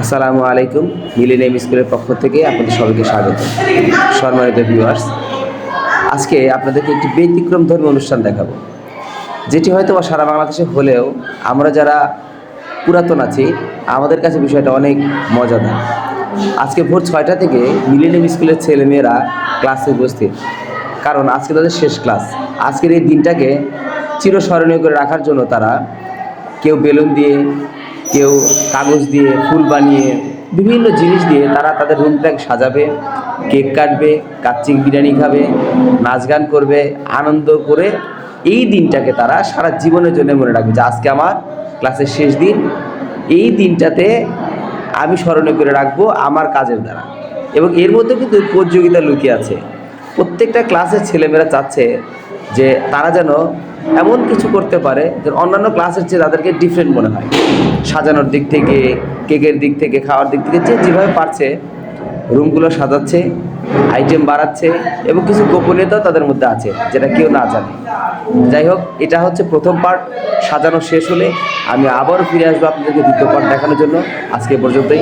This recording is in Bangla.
আসসালামু আলাইকুম। মিলেনিয়াম স্কুলের পক্ষ থেকে আপনাদের সবাইকে স্বাগত। সম্মানিত ভিউয়ার্স, আজকে আপনাদেরকে একটি ব্যতিক্রমধর্মী অনুষ্ঠান দেখাবো, যেটি হয়তো বা সারা বাংলাদেশে হলেও আমরা যারা পুরাতন আছি আমাদের কাছে বিষয়টা অনেক মজাদার। আজকে ভোর 6টা থেকে মিলেনিয়াম স্কুলের ছেলেমেয়েরা ক্লাসে উপস্থিত, কারণ আজকে তাদের শেষ ক্লাস। আজকের এই দিনটাকে চিরস্মরণীয় করে রাখার জন্য তারা কেউ বেলুন দিয়ে, কেউ কাগজ দিয়ে, ফুল বানিয়ে, বিভিন্ন জিনিস দিয়ে তারা তাদের রুমটাকে সাজাবে, কেক কাটবে, কাচ্চিং বিরিয়ানি খাবে, নাচ গান করবে, আনন্দ করে এই দিনটাকে তারা সারা জীবনের জন্য মনে রাখবে যে আজকে আমার ক্লাসের শেষ দিন। এই দিনটাতে আমি স্মরণীয় করে রাখবো আমার কাজের দ্বারা। এবং এর মধ্যে কিন্তু প্রতিযোগিতা লুকিয়ে আছে। প্রত্যেকটা ক্লাসের ছেলেমেয়েরা চাচ্ছে যে তারা যেন এমন কিছু করতে পারে যে অন্যান্য ক্লাসের চেয়ে তাদেরকে ডিফারেন্ট মনে হয়। সাজানোর দিক থেকে, কেকের দিক থেকে, খাওয়ার দিক থেকে যে যেভাবে পারছে রুমগুলো সাজাচ্ছে, আইটেম বাড়াচ্ছে এবং কিছু গোপনীয়তাও তাদের মধ্যে আছে যেটা কেউ না জানে। যাই হোক, এটা হচ্ছে প্রথম পার্ট। সাজানো শেষ হলে আমি আবারও ফিরে আসবো আপনাদেরকে দ্বিতীয় পার্ট দেখানোর জন্য। আজকে পর্যন্তই।